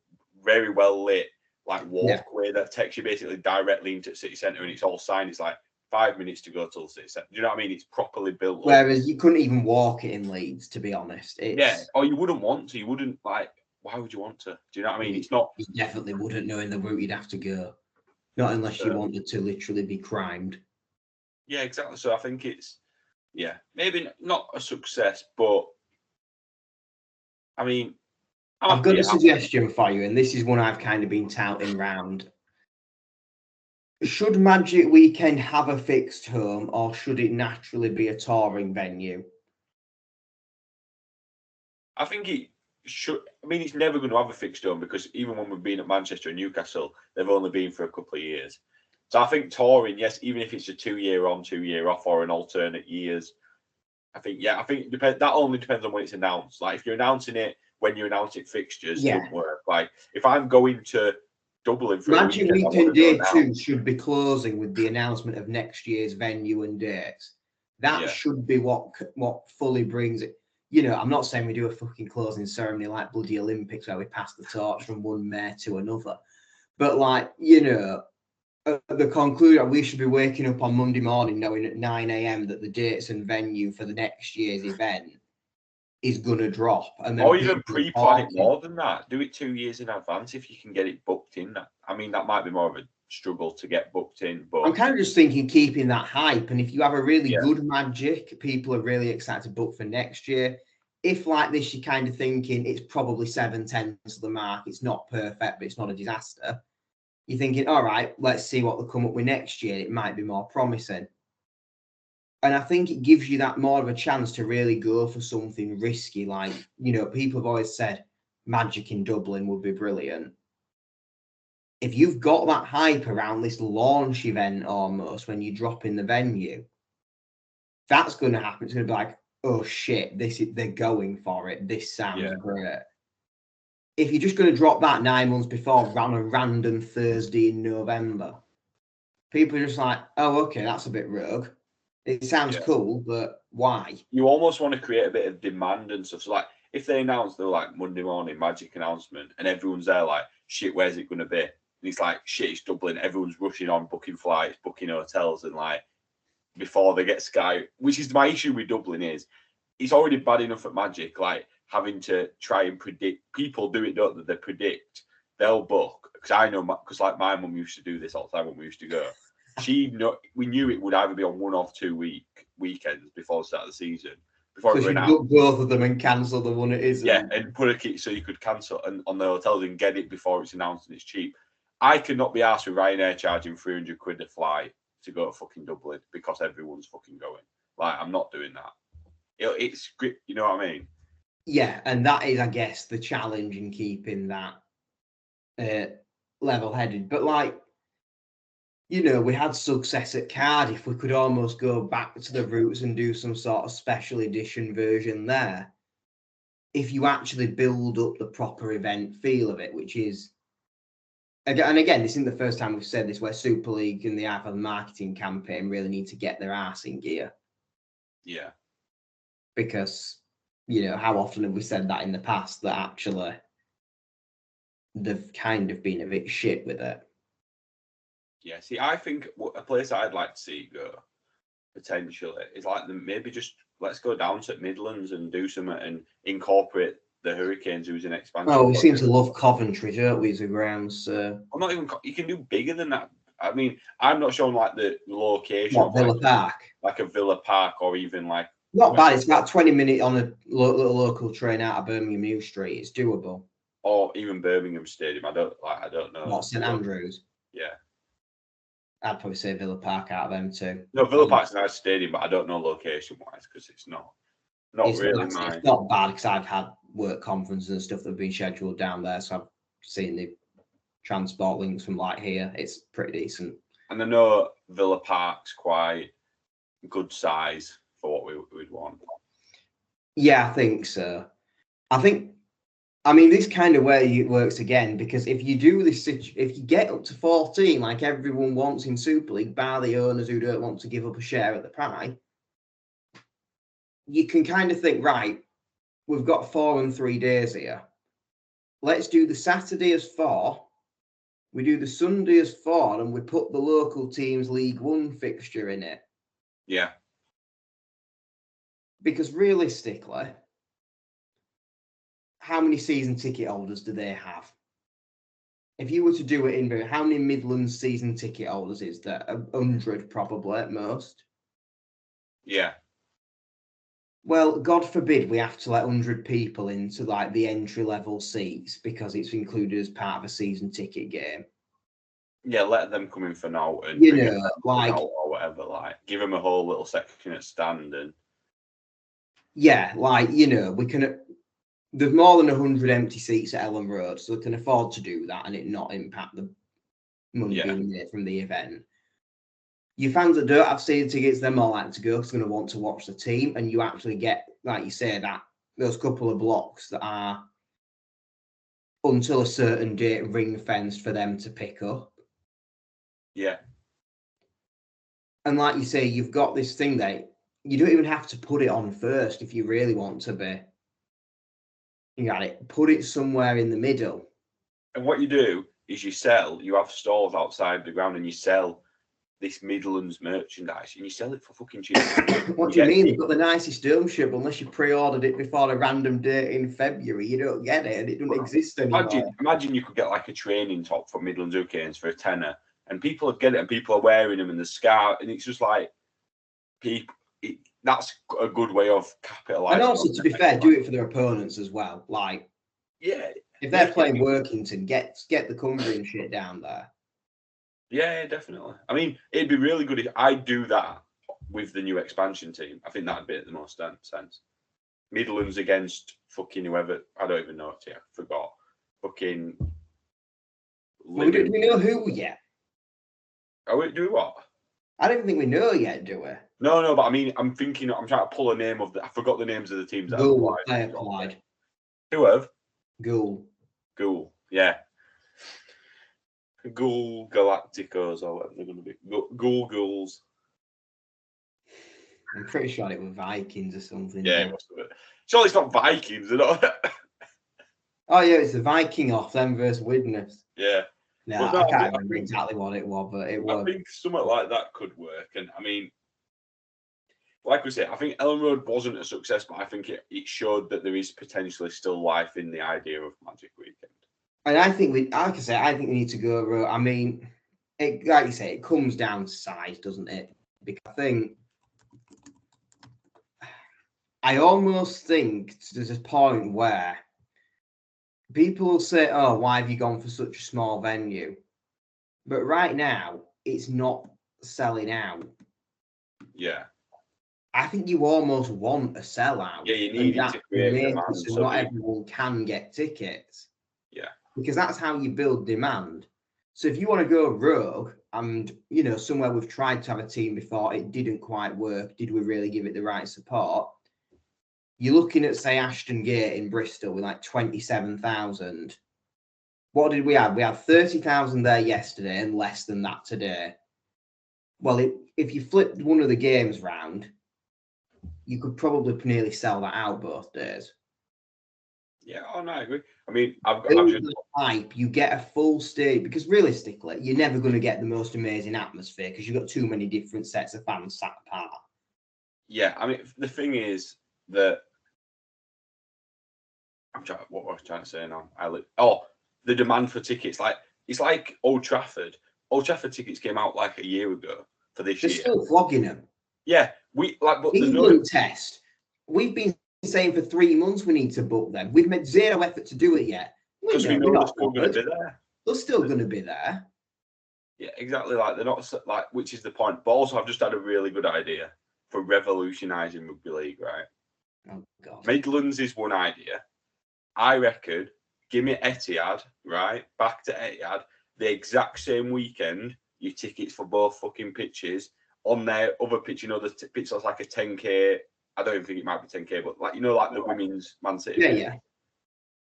B: very well lit, like walkway that takes you basically directly into the city centre, and it's all signed. It's like 5 minutes to go to the city centre. Do you know what I mean? It's properly built.
A: Whereas you couldn't even walk it in Leeds, to be honest.
B: Or you wouldn't want to. You wouldn't like. Why would you want to? Do you know what I mean? It's not.
A: You definitely wouldn't, knowing the route you'd have to go. Not unless you wanted to literally be crimed.
B: Yeah, exactly. So I think it's, maybe not a success, but I mean,
A: I've got a suggestion for you, and this is one I've kind of been touting round. Should Magic Weekend have a fixed home, or should it naturally be a touring venue?
B: I think it should. I mean, it's never going to have a fixed home, because even when we've been at Manchester and Newcastle, they've only been for a couple of years. So I think touring, yes, even if it's a 2 year on, 2 year off, or an alternate years, I think that only depends on when it's announced. Like if you're announcing it when you announce it fixtures, it doesn't work. Like if I'm going to Dublin for
A: Magic Weekend Day 2 should be closing with the announcement of next year's venue and dates. That should be what fully brings it. You know, I'm not saying we do a fucking closing ceremony like bloody Olympics where we pass the torch from one mayor to another. But like, you know, the conclusion, we should be waking up on Monday morning knowing at 9 a.m. that the dates and venue for the next year's event is going to drop. And then
B: or even pre-plan it more than that. Do it 2 years in advance if you can get it booked in. I mean, that might be more of a struggle to get booked in, but
A: I'm kind of just thinking keeping that hype. And if you have a really good Magic, people are really excited to book for next year. If like this, you're kind of thinking it's probably 7/10 of the mark. It's not perfect, but it's not a disaster. You're thinking, all right, let's see what they'll come up with next year. It might be more promising. And I think it gives you that more of a chance to really go for something risky. Like, you know, people have always said Magic in Dublin would be brilliant. If you've got that hype around this launch event almost when you drop in the venue, that's going to happen. It's going to be like, oh shit, they're going for it. This sounds great. If you're just going to drop that 9 months before on a random Thursday in November, people are just like, oh, okay, that's a bit rogue. It sounds cool, but why?
B: You almost want to create a bit of demand and stuff. So like, if they announce they're like Monday morning Magic announcement and everyone's there like, shit, where's it going to be? And it's like, shit, it's Dublin. Everyone's rushing on, booking flights, booking hotels, and like, before they get Sky, which is my issue with Dublin is, it's already bad enough at Magic, like having to try and predict. People do it, don't they? They predict, they'll book. Because I know, because like my mum used to do this all the time when we used to go. We knew it would either be on 1 or 2 weekends before the start of the season. Before
A: so
B: it ran out,
A: book both of them and cancel the one it isn't.
B: Yeah, and put a key so you could cancel on the hotels and get it before it's announced and it's cheap. I could not be asked with Ryanair charging 300 quid a flight to go to fucking Dublin because everyone's fucking going. Like, I'm not doing that. It's great, you know what I mean?
A: Yeah, and that is, I guess, the challenge in keeping that level-headed. But like, you know, we had success at Cardiff. We could almost go back to the roots and do some sort of special edition version there. If you actually build up the proper event feel of it, which is, and again, this isn't the first time we've said this, where Super League and the IFL marketing campaign really need to get their arse in gear.
B: Yeah.
A: Because, you know, how often have we said that in the past that actually they've kind of been a bit shit with it?
B: Yeah, see, I think a place I'd like to see go potentially is like maybe just let's go down to Midlands and do something and incorporate the Hurricanes, who's an expansion.
A: Oh, we seem to love Coventry, don't we, as a grounds?
B: I'm not even. You can do bigger than that. I mean, I'm not showing like the location.
A: What, Villa Park?
B: Like a Villa Park, or even like.
A: Not bad. It's about 20 minutes on a little local train out of Birmingham New Street. It's doable.
B: Or even Birmingham Stadium. I don't know.
A: What, St Andrews?
B: Yeah.
A: I'd probably say Villa Park out of them too.
B: No, Villa Park's a nice stadium, but I don't know location-wise because it's not really mine.
A: It's not bad because I've had work conferences and stuff that have been scheduled down there, so I've seen the transport links from like here. It's pretty decent. And
B: I know Villa Park's quite good size for what we'd want.
A: Yeah, I think so. I mean, this kind of way it works again, because if you do this, if you get up to 14, like everyone wants in Super League, bar the owners who don't want to give up a share of the pie, you can kind of think, right, we've got 4 and 3 days here. let's do the Saturday as 4. We do the Sunday as 4, and we put the local teams League One fixture in it.
B: Yeah.
A: Because realistically, how many season ticket holders do they have? If you were to do it in, how many Midlands season ticket holders is there? 100 probably at most.
B: Yeah.
A: Well, God forbid we have to let 100 people into like the entry level seats because it's included as part of a season ticket game.
B: Yeah, let them come in for now and
A: like
B: or whatever. Like, give them a whole little section at stand and.
A: Yeah, like we can. There's more than 100 empty seats at Ellen Road, so we can afford to do that and it not impact the money being made from the event. Your fans that don't have season tickets, they're more likely to go because they're going to want to watch the team, and you actually get, like you say, that those couple of blocks that are until a certain date ring fenced for them to pick up.
B: Yeah.
A: And like you say, you've got this thing that you don't even have to put it on first if you really want to be. You got it. Put it somewhere in the middle.
B: And what you do is you have stalls outside the ground and you sell this Midlands merchandise and you sell it for fucking cheap.
A: What do you mean? They've got the nicest dome ship. Unless you pre-ordered it before a random date in February, you don't get it and it doesn't exist anymore.
B: Imagine you could get like a training top for Midlands Hurricanes for a tenner and people would get it and people are wearing them in the scarf and it's just like that's a good way of capitalising.
A: And also, to be fair, do it for their opponents as well. Like,
B: yeah,
A: if they're playing Workington, get the Cumbrian shit down there.
B: Yeah, definitely. I mean, it'd be really good if I do that with the new expansion team. I think that'd be at the most sense. Midlands against fucking whoever. I don't even know it yet. Forgot. Fucking.
A: Well, do we know who yet?
B: Oh, wait, do what?
A: I don't think we know yet, do we?
B: No, but I mean, I'm trying to pull a name of I forgot the names of the teams that
A: have applied.
B: Who have?
A: Ghoul,
B: yeah. Ghoul Galacticos or whatever they're going to be. Ghouls.
A: I'm pretty sure it was Vikings or something.
B: Yeah, it must have been. Surely it's not Vikings, they're not.
A: Oh, yeah, it's the Viking off them versus Widnes.
B: Yeah.
A: No, I can't remember exactly what it was, but it was.
B: I think something like that could work. And I mean, like we say, I think Ellen Road wasn't a success, but I think it showed that there is potentially still life in the idea of Magic Weekend.
A: And I think we need to go. I mean, like you say, it comes down to size, doesn't it? Because I almost think there's a point where people will say, "Oh, why have you gone for such a small venue?" But right now, it's not selling out.
B: Yeah.
A: I think you almost want a sellout.
B: Yeah, you need it to create demand.
A: So not everyone can get tickets.
B: Yeah.
A: Because that's how you build demand. So if you want to go rogue and, somewhere we've tried to have a team before, it didn't quite work. Did we really give it the right support? You're looking at, say, Ashton Gate in Bristol with like 27,000. What did we have? We had 30,000 there yesterday and less than that today. Well, if you flipped one of the games round, you could probably nearly sell that out both days.
B: Yeah, I agree. I mean, I've
A: just hype. You get a full stage because realistically, you're never going to get the most amazing atmosphere because you've got too many different sets of fans sat apart.
B: Yeah, I mean, the thing is that what was I trying to say now? The demand for tickets. Like it's like Old Trafford. Old Trafford tickets came out like a year ago for this year.
A: They're still flogging them.
B: Yeah, but
A: England test. We've been saying for 3 months we need to book them. We've made zero effort to do it yet.
B: Because we know they're still going to be there.
A: They're still going to be there.
B: Yeah, exactly. Like they're not like, which is the point. But also, I've just had a really good idea for revolutionising rugby league. Right.
A: Oh God.
B: Midlands is one idea. I reckon. Give me Etihad. Right, back to Etihad. The exact same weekend. Your tickets for both fucking pitches on their other pitch. The pitch that's like a 10k. I don't even think it might be 10k, but like like the women's Man City.
A: Yeah.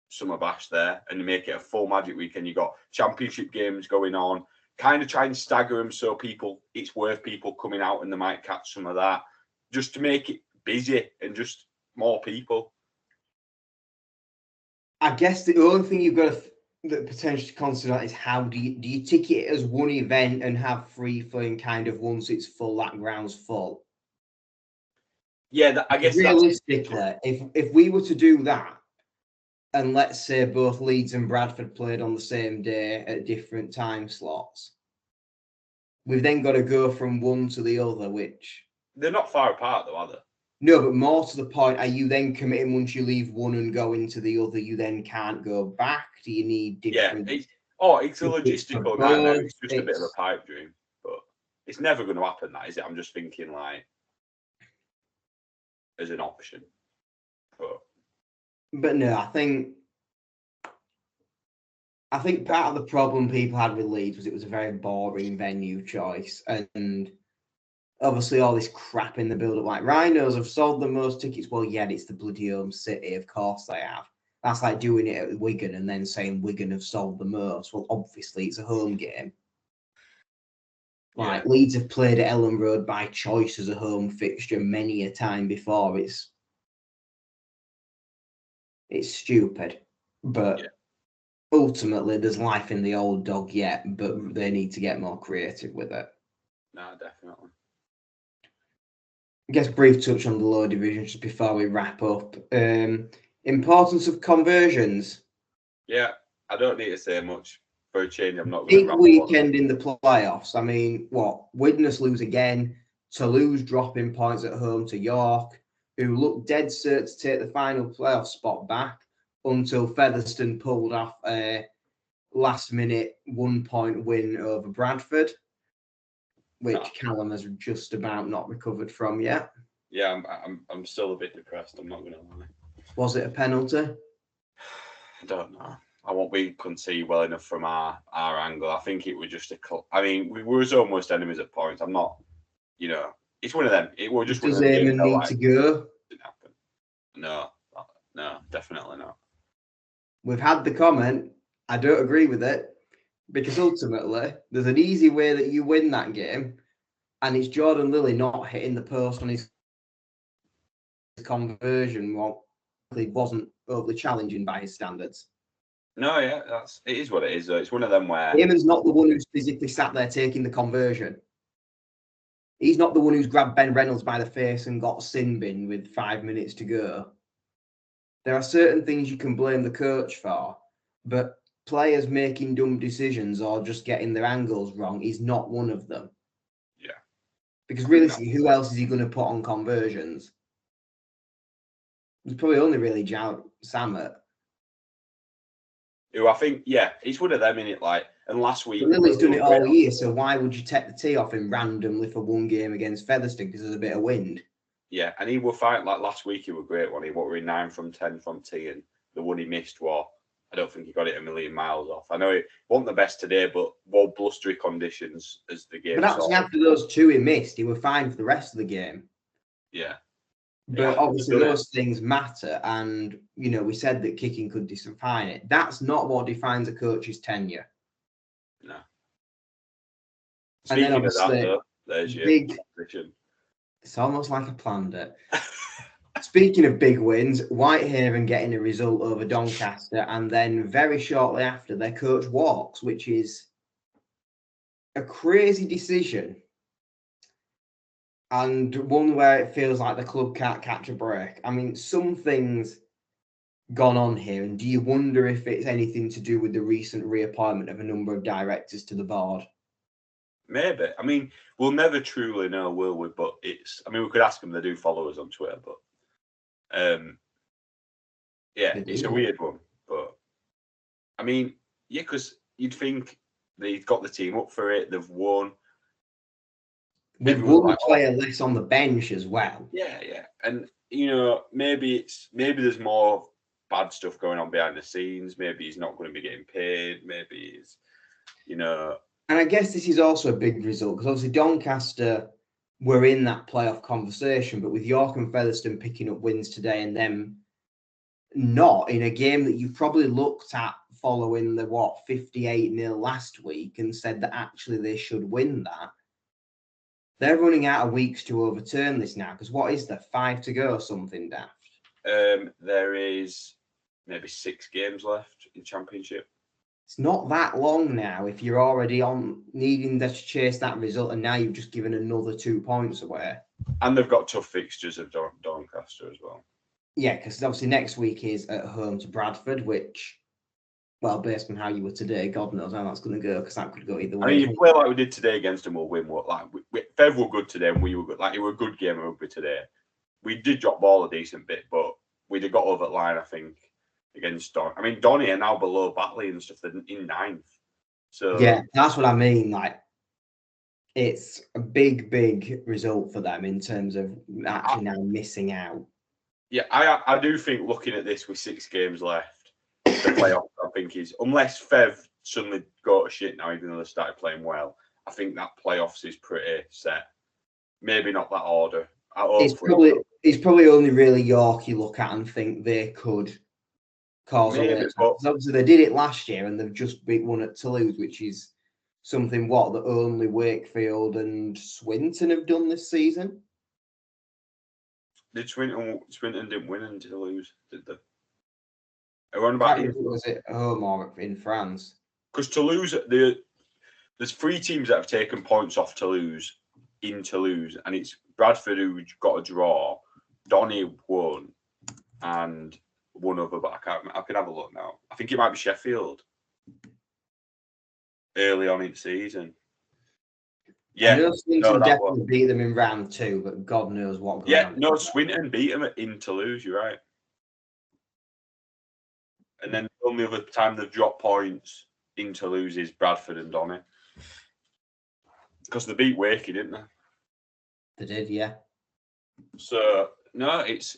B: Summer bash there, and you make it a full Magic Weekend. You got championship games going on. Kind of try and stagger them so it's worth people coming out and they might catch some of that, just to make it busy and just more people.
A: I guess the only thing you've got to potentially consider is how do you ticket it as one event and have free flowing kind of once it's full, that ground's full.
B: Yeah, I guess
A: realistically, if we were to do that, and let's say both Leeds and Bradford played on the same day at different time slots, we've then got to go from one to the other, which
B: they're not far apart though, are they?
A: No, but more to the point, are you then committing once you leave one and go into the other, you then can't go back? Do you need different?
B: Yeah, it's a logistical nightmare. It's just a bit of a pipe dream, but it's never going to happen, that is it? I'm just thinking like as an option.
A: But no, I think part of the problem people had with Leeds was it was a very boring venue choice, and obviously all this crap in the build-up, like Rhinos have sold the most tickets. Well, yeah, it's the bloody home city, of course they have. That's like doing it at Wigan and then saying Wigan have sold the most. Well, obviously it's a home game. Like Leeds have played at Ellen Road by choice as a home fixture many a time before. It's stupid, but ultimately there's life in the old dog yet. But they need to get more creative with it.
B: No, definitely.
A: I guess brief touch on the lower division just before we wrap up. Importance of conversions.
B: Yeah, I don't need to say much. For a change, I'm not
A: going to. Big weekend in the playoffs. I mean, Widnes lose again. Toulouse dropping points at home to York, who looked dead set to take the final playoff spot back until Featherstone pulled off a last-minute 1-point win over Bradford, which Callum has just about not recovered from yet.
B: Yeah, I'm still a bit depressed. I'm not going to lie.
A: Was it a penalty?
B: I don't know. We couldn't see well enough from our angle. I think it was just we were almost enemies at points. I'm not, it's one of them. It was just
A: Does
B: one of them.
A: Does Eamon need to go?
B: Didn't happen. No, definitely not.
A: We've had the comment. I don't agree with it because ultimately there's an easy way that you win that game, and it's Jordan Lilly not hitting the post on his conversion. Well, it wasn't overly challenging by his standards.
B: No, yeah, it is what it is. It's one of them where
A: Eamon's not the one who's physically sat there taking the conversion. He's not the one who's grabbed Ben Reynolds by the face and got sin bin with 5 minutes to go. There are certain things you can blame the coach for, but players making dumb decisions or just getting their angles wrong is not one of them.
B: Yeah.
A: Because realistically, who else is he going to put on conversions? There's probably only really Samet.
B: Who I think, it's one of them, in it. Like, and last week,
A: Lily's done it all year, so why would you take the tee off him randomly for one game against Featherstone because there's a bit of wind?
B: Yeah, and he will fight like last week. He was great one. He were in 9 from 10 from tee, and the one he missed was, I don't think he got it a million miles off. I know it wasn't the best today, but more blustery conditions as the game.
A: But actually, after those 2 he missed, he were fine for the rest of the game.
B: Yeah.
A: But obviously those things matter, and we said that kicking could define it. That's not what defines a coach's tenure.
B: No.
A: Speaking and then obviously,
B: of that, though, there's your position.
A: It's almost like I planned it. Speaking of big wins, Whitehaven getting a result over Doncaster, and then very shortly after, their coach walks, which is a crazy decision. And one where it feels like the club can't catch a break. I mean, something's gone on here, and do you wonder if it's anything to do with the recent reappointment of a number of directors to the board?
B: Maybe. I mean, we'll never truly know, will we? But we could ask them. They do follow us on Twitter, but it's a weird one. But I mean, because you'd think they've got the team up for it. They've won.
A: With one player less on the bench as well.
B: Yeah. And maybe there's more bad stuff going on behind the scenes. Maybe he's not going to be getting paid. Maybe he's,
A: And I guess this is also a big result because obviously Doncaster were in that playoff conversation, but with York and Featherstone picking up wins today and them not in a game that you probably looked at following the 58-0 last week and said that actually they should win that. They're running out of weeks to overturn this now because what is there, 5 to go or something, Daft?
B: There is maybe 6 games left in Championship.
A: It's not that long now if you're already on needing to chase that result, and now you've just given another 2 points away.
B: And they've got tough fixtures of Doncaster as well.
A: Yeah, because obviously next week is at home to Bradford, which, well, based on how you were today, God knows how that's going to go, because that could go either way.
B: I mean, you play like we did today against them, we'll win. Fev were good today, and we were good. Like, it was a good game of rugby today. We did drop ball a decent bit, but we'd have got over the line, I think, against Don. I mean, Donny are now below Batley and stuff. They're in 9th. So
A: yeah, that's what I mean. Like, it's a big result for them in terms of actually now missing out.
B: Yeah, I do think looking at this with 6 games left, the playoff, I think is, unless Fev suddenly go to shit now, even though they started playing well, I think that playoffs is pretty set. Maybe not that order.
A: It's probably only really York you look at and think they could cause a late. Obviously, they did it last year and they've just beat one at Toulouse, which is something that only Wakefield and Swinton have done this season.
B: Did Swinton didn't win in Toulouse, did they?
A: Was it home or in France?
B: Because Toulouse, there's 3 teams that have taken points off Toulouse in Toulouse, and it's Bradford who got a draw, Donny won, and one other, but I can have a look now. I think it might be Sheffield early on in the season. Yeah,
A: I know Swinton definitely beat them in round 2, but God knows what.
B: Swinton beat them in Toulouse. You're right. And then the only other time they've dropped points in Toulouse is Bradford and Donny, because they beat Wakey, didn't they?
A: They did, yeah.
B: So no, it's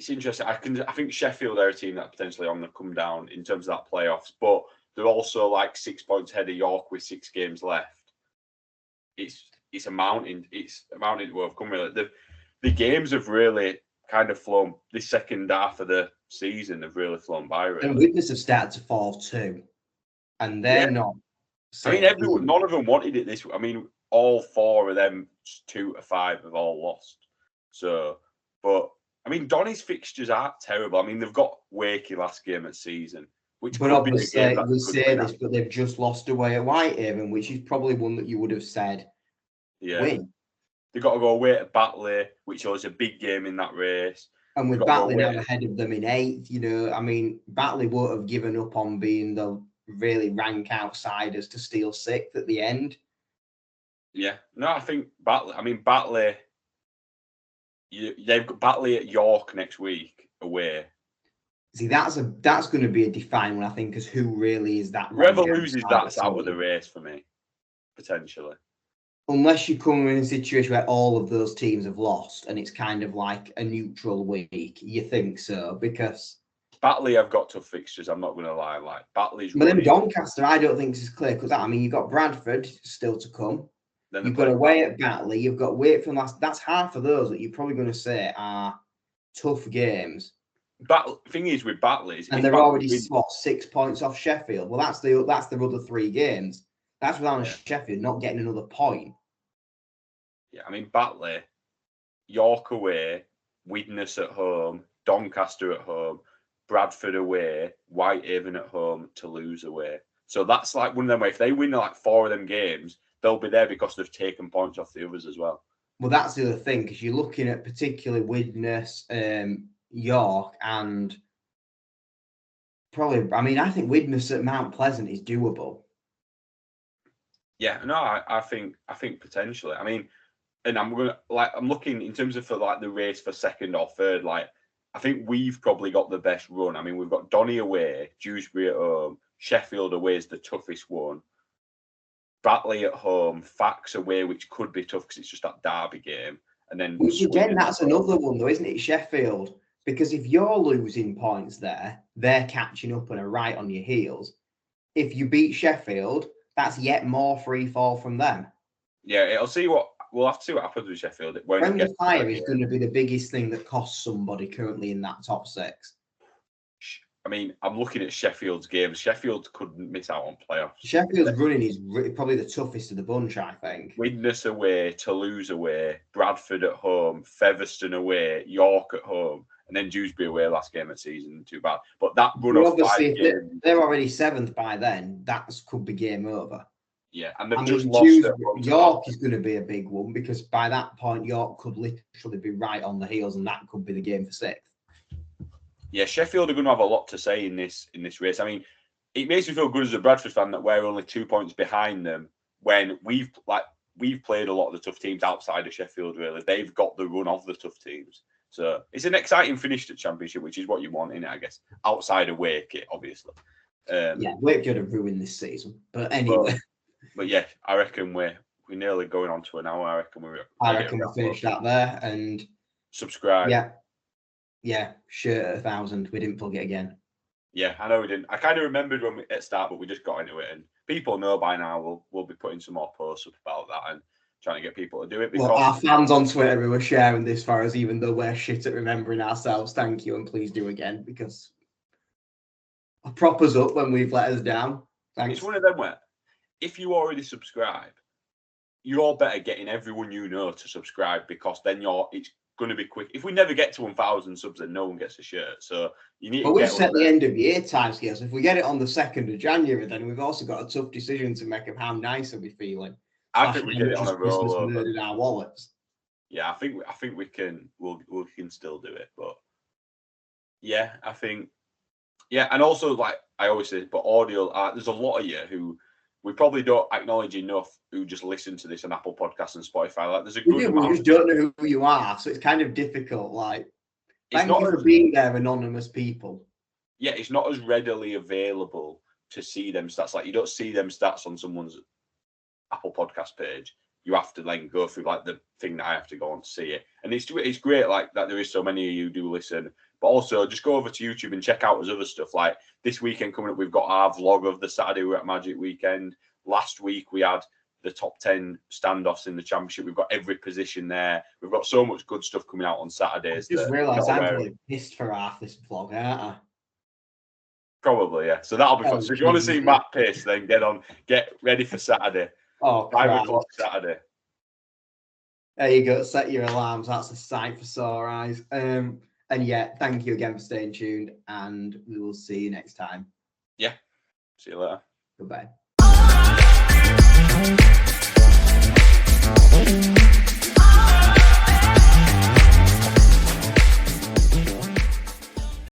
B: interesting. I think Sheffield are a team that potentially on the come down in terms of that playoffs, but they're also like 6 points ahead of York with 6 games left. It's a mountain. It's a mountain to overcome. Really, the games have really kind of flown. This second half of the season have really flown by. Really.
A: And Widnes have started to fall too, and they're not.
B: I mean, none of them wanted it this. I mean, all 4 of them, 2 to 5, have all lost. So, but I mean, Donny's fixtures aren't terrible. I mean, they've got Wakey last game of season, which. But
A: obviously, we say this, but they've just lost away at Whitehaven, which is probably one that you would have said.
B: Yeah.
A: Win.
B: They've got to go away to Batley, which was a big game in that race.
A: And with Batley now ahead of them in 8th, I mean, Batley won't have given up on being the really rank outsiders to steal 6th at the end.
B: Yeah. No, I think Batley, they've got Batley at York next week away.
A: See, that's going to be a defining one, I think, because who really is that?
B: Whoever loses, that's out of the race for me, potentially.
A: Unless you come in a situation where all of those teams have lost and it's kind of like a neutral week, you think so, because
B: Batley have got tough fixtures, I'm not going to lie. Like, Batley's
A: but then Doncaster, I don't think is clear, because I mean, you've got Bradford still to come. Then you've got away at Batley, you've got Wakefield last. That's half of those that you're probably going to say are tough games.
B: Thing is with Batley,
A: and they're already 6 points off Sheffield. Well, that's the other 3 games. That's without Sheffield not getting another point.
B: Yeah, I mean, Batley, York away, Widnes at home, Doncaster at home, Bradford away, Whitehaven at home, Toulouse away. So that's like one of them where if they win like 4 of them games, they'll be there because they've taken points off the others as well.
A: Well, that's the other thing, because you're looking at particularly Widnes, York, and probably, I mean, I think Widnes at Mount Pleasant is doable.
B: Yeah, no, I think potentially. I mean, and I'm looking in terms of for like the race for 2nd or 3rd. Like, I think we've probably got the best run. I mean, we've got Donny away, Dewsbury at home, Sheffield away is the toughest one, Batley at home, Fax away, which could be tough because it's just that derby game, and then
A: which again, that's another one though, isn't it? Sheffield, because if you're losing points there, they're catching up and are right on your heels. If you beat Sheffield, that's yet more free fall from them.
B: Yeah, we'll have to see what happens with Sheffield.
A: Friendly fire is going to be the biggest thing that costs somebody currently in that top 6.
B: I mean, I'm looking at Sheffield's games. Sheffield couldn't miss out on playoffs.
A: Sheffield's running is probably the toughest of the bunch, I think.
B: Widnes away, Toulouse away, Bradford at home, Featherstone away, York at home, and then Dewsbury away last game of the season, too bad. But that run of 5 games,
A: they're already 7th by then, that could be game over.
B: Yeah, and they've just lost
A: York is going to be a big one because by that point York could literally be right on the heels, and that could be the game for 6th.
B: Yeah, Sheffield are going to have a lot to say in this race. I mean, it makes me feel good as a Bradford fan that we're only 2 points behind them when we've played a lot of the tough teams outside of Sheffield. Really, they've got the run of the tough teams, so it's an exciting finish to the Championship, which is what you want in it, I guess. Outside of Wake, obviously.
A: Yeah, Wake could have ruined this season, but anyway.
B: But yeah, I reckon we're nearly going on to an hour.
A: I reckon we'll finish that there and
B: subscribe.
A: Yeah, shirt at 1,000. We didn't plug it again.
B: Yeah, I know we didn't. I kind of remembered when we at start, but we just got into it, and people know by now. We'll be putting some more posts up about that and trying to get people to do it. Because
A: our fans on Twitter who are sharing this for us, even though we're shit at remembering ourselves, thank you, and please do again, because prop us up when we've let us down. Thanks.
B: It's one of them where, if you already subscribe, you're better getting everyone you know to subscribe, because then it's going to be quick. If we never get to 1,000 subs, then no one gets a shirt. So you need. But
A: we've set the end of year timescales. If we get it on the 2nd of January, then we've also got a tough decision to make of how nice are we feeling.
B: I think we get it on a roll.
A: Murdered our wallets.
B: Yeah, I think we can. We can still do it, but yeah, I think. Yeah, and also, like I always say, but audio. There's a lot of you who we probably don't acknowledge enough who just listen to this on Apple Podcasts and Spotify. Like, there's a good amount.
A: We just don't know who you are, so it's kind of difficult. Like, thank you for being there, anonymous people.
B: Yeah, it's not as readily available to see them stats. Like, you don't see them stats on someone's Apple Podcast page. You have to then go through like the thing that I have to go on to see it, and it's great like that. There is so many of you do listen. But also, just go over to YouTube and check out his other stuff. Like this weekend coming up, we've got our vlog of the Saturday we're at Magic Weekend. Last week, we had the top 10 standoffs in the Championship. We've got every position there. We've got so much good stuff coming out on Saturdays.
A: I just realised I'm probably pissed for half this vlog, aren't I?
B: Probably, yeah. So that'll be fun. So if you want to see Matt pissed, then get ready for Saturday. 5 o'clock Saturday.
A: There you go. Set your alarms. That's a sight for sore eyes. And yeah, thank you again for staying tuned, and we will see you next time.
B: Yeah. See you later.
A: Goodbye.